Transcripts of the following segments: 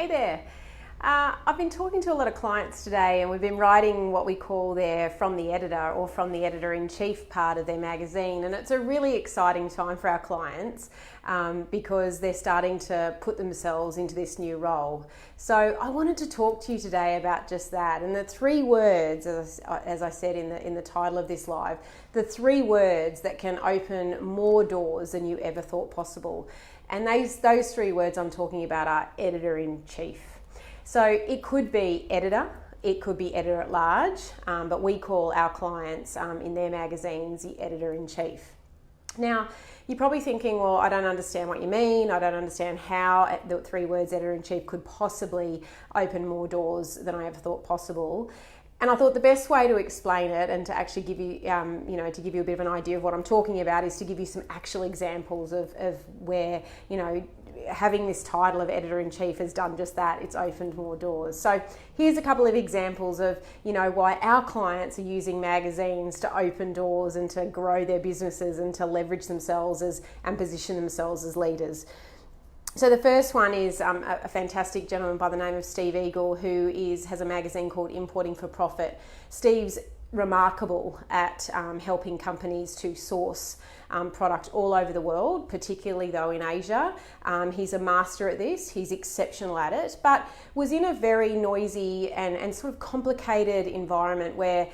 Hey there. I've been talking to a lot of clients today, and we've been writing what we call their From the Editor or From the Editor-in-Chief part of their magazine, and it's a really exciting time for our clients because they're starting to put themselves into this new role. So I wanted to talk to you today about just that, and the three words, as I said in the title of this live, the three words that can open more doors than you ever thought possible. And those three words I'm talking about are Editor-in-Chief. So it could be editor, it could be editor at large, but we call our clients in their magazines the editor-in-chief. Now, you're probably thinking, well, I don't understand what you mean. I don't understand how the three words editor-in-chief could possibly open more doors than I ever thought possible. And I thought the best way to explain it and to actually give you, to give you a bit of an idea of what I'm talking about is to give you some actual examples of where, having this title of editor-in-chief has done just that. It's opened more doors. So here's a couple of examples of, why our clients are using magazines to open doors and to grow their businesses and to leverage themselves and position themselves as leaders. So the first one is a fantastic gentleman by the name of Steve Eagle, who has a magazine called Importing for Profit. Steve's remarkable at helping companies to source product all over the world, particularly though in Asia. He's a master at this, he's exceptional at it, but was in a very noisy and sort of complicated environment where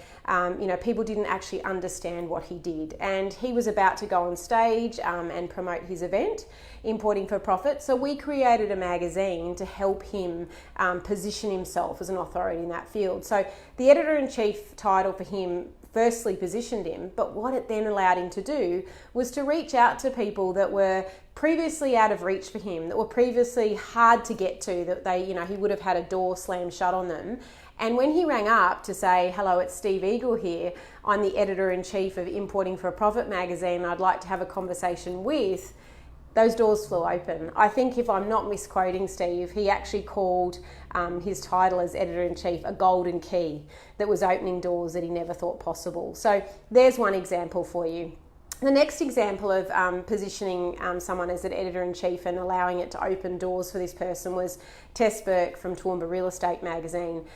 people didn't actually understand what he did. And he was about to go on stage and promote his event, Importing for Profit. So we created a magazine to help him position himself as an authority in that field. So the editor-in-chief title for him firstly positioned him, but what it then allowed him to do was to reach out to people that were previously out of reach for him, that were previously hard to get to, that he would have had a door slammed shut on them. And when he rang up to say, hello, it's Steve Eagle here, I'm the editor-in-chief of Importing for a Profit magazine, I'd like to have a conversation with, those doors flew open. I think, if I'm not misquoting Steve, he actually called his title as editor-in-chief a golden key that was opening doors that he never thought possible. So there's one example for you. The next example of positioning someone as an editor-in-chief and allowing it to open doors for this person was Tess Burke from Toowoomba Real Estate magazine.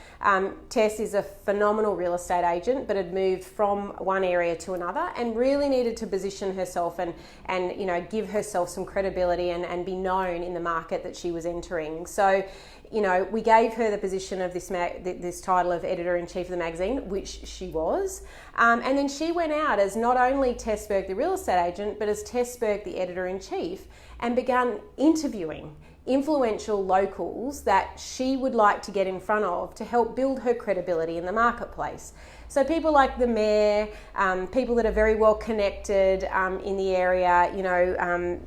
Tess is a phenomenal real estate agent, but had moved from one area to another and really needed to position herself and give herself some credibility and be known in the market that she was entering. So, we gave her the position of this title of editor-in-chief of the magazine, which she was. And then she went out as not only Tess Burke, the real estate agent, but as Tess Burke, the editor-in-chief, and began interviewing influential locals that she would like to get in front of to help build her credibility in the marketplace. So people like the mayor, people that are very well connected in the area,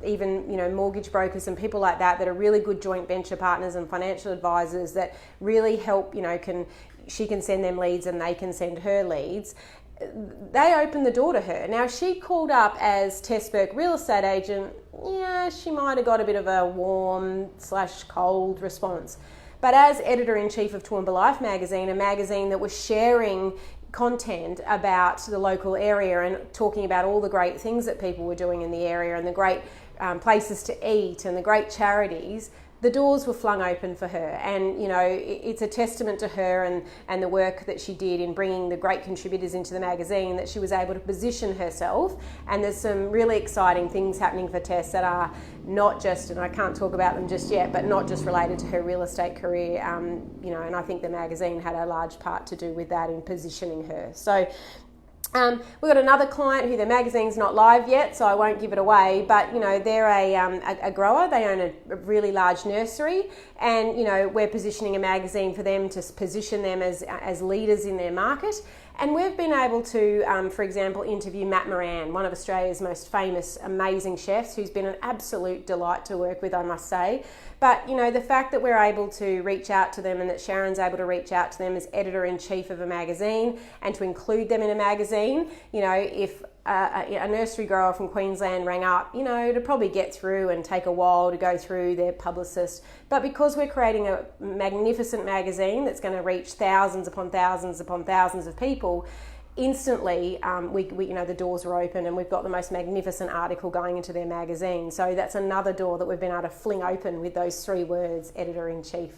even mortgage brokers and people like that are really good joint venture partners and financial advisors that really help. She can send them leads and they can send her leads. They opened the door to her. Now, if she called up as Tess Burke real estate agent, she might have got a bit of a warm/cold response. But as editor-in-chief of Toowoomba Life magazine, a magazine that was sharing content about the local area and talking about all the great things that people were doing in the area and the great places to eat and the great charities, the doors were flung open for her. And, it's a testament to her and the work that she did in bringing the great contributors into the magazine that she was able to position herself. And there's some really exciting things happening for Tess that are not just, and I can't talk about them just yet, but not just related to her real estate career, and I think the magazine had a large part to do with that in positioning her. So we've got another client who the magazine's not live yet, so I won't give it away, but they're a grower. They own a really large nursery, and we're positioning a magazine for them to position them as leaders in their market. And we've been able to, for example, interview Matt Moran, one of Australia's most famous, amazing chefs, who's been an absolute delight to work with, I must say. But, the fact that we're able to reach out to them and that Sharon's able to reach out to them as editor-in-chief of a magazine and to include them in a magazine, if a nursery grower from Queensland rang up, to probably get through and take a while to go through their publicist. But because we're creating a magnificent magazine that's going to reach thousands upon thousands upon thousands of people, instantly we the doors were open, and we've got the most magnificent article going into their magazine. So that's another door that we've been able to fling open with those 3 words, editor-in-chief.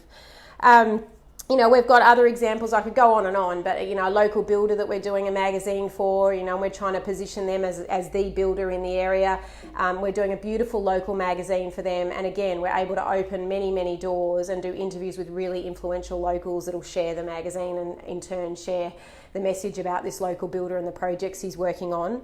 We've got other examples. I could go on, but a local builder that we're doing a magazine for, and we're trying to position them as the builder in the area. We're doing a beautiful local magazine for them, and again, we're able to open many doors and do interviews with really influential locals that'll share the magazine and in turn share the message about this local builder and the projects he's working on.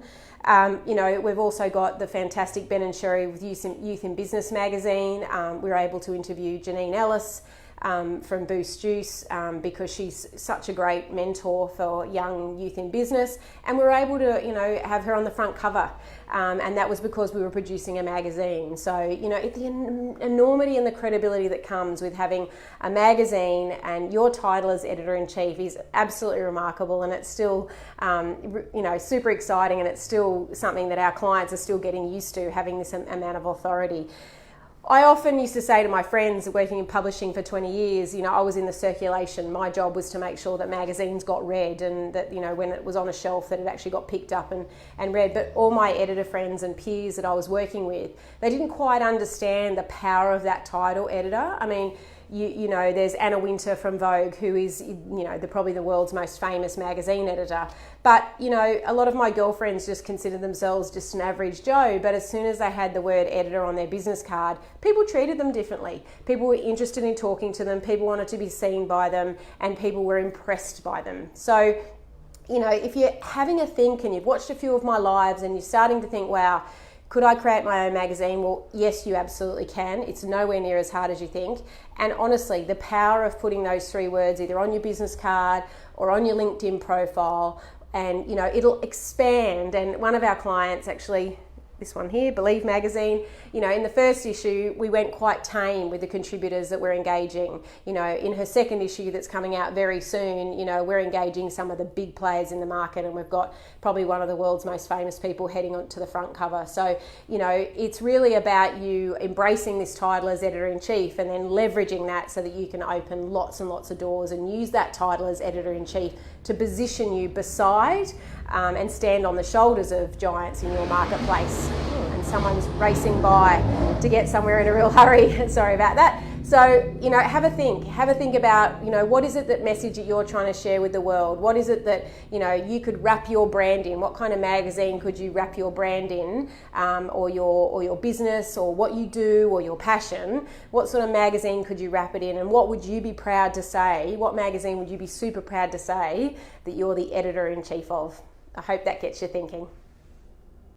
We've also got the fantastic Ben and Sherry with Youth in Business magazine. We were able to interview Janine Ellis from Boost Juice because she's such a great mentor for young youth in business, and we were able to have her on the front cover, and that was because we were producing a magazine. So the enormity and the credibility that comes with having a magazine and your title as editor-in-chief is absolutely remarkable, and it's still super exciting, and it's still something that our clients are still getting used to, having this amount of authority. I often used to say to my friends working in publishing for 20 years, I was in the circulation. My job was to make sure that magazines got read, and that, when it was on a shelf, that it actually got picked up and read. But all my editor friends and peers that I was working with, they didn't quite understand the power of that title, editor. I mean, there's Anna Wintour from Vogue, who is, probably the world's most famous magazine editor. But, a lot of my girlfriends just considered themselves just an average Joe. But as soon as they had the word editor on their business card, people treated them differently. People were interested in talking to them. People wanted to be seen by them, and people were impressed by them. So, if you're having a think and you've watched a few of my lives and you're starting to think, wow, could I create my own magazine? Well, yes, you absolutely can. It's nowhere near as hard as you think. And honestly, the power of putting those 3 words either on your business card or on your LinkedIn profile, and it'll expand. And one of our clients actually, this one here, Believe magazine, in the first issue, we went quite tame with the contributors that we're engaging. In her second issue that's coming out very soon, we're engaging some of the big players in the market, and we've got probably one of the world's most famous people heading on to the front cover. So, it's really about you embracing this title as editor-in-chief and then leveraging that so that you can open lots and lots of doors and use that title as editor-in-chief to position you beside and stand on the shoulders of giants in your marketplace. And someone's racing by to get somewhere in a real hurry. Sorry about that. So, have a think about, what is it that message that you're trying to share with the world? What is it that, you could wrap your brand in? What kind of magazine could you wrap your brand in, or your business, or what you do, or your passion? What sort of magazine could you wrap it in? And what would you be proud to say? What magazine would you be super proud to say that you're the editor-in-chief of? I hope that gets you thinking.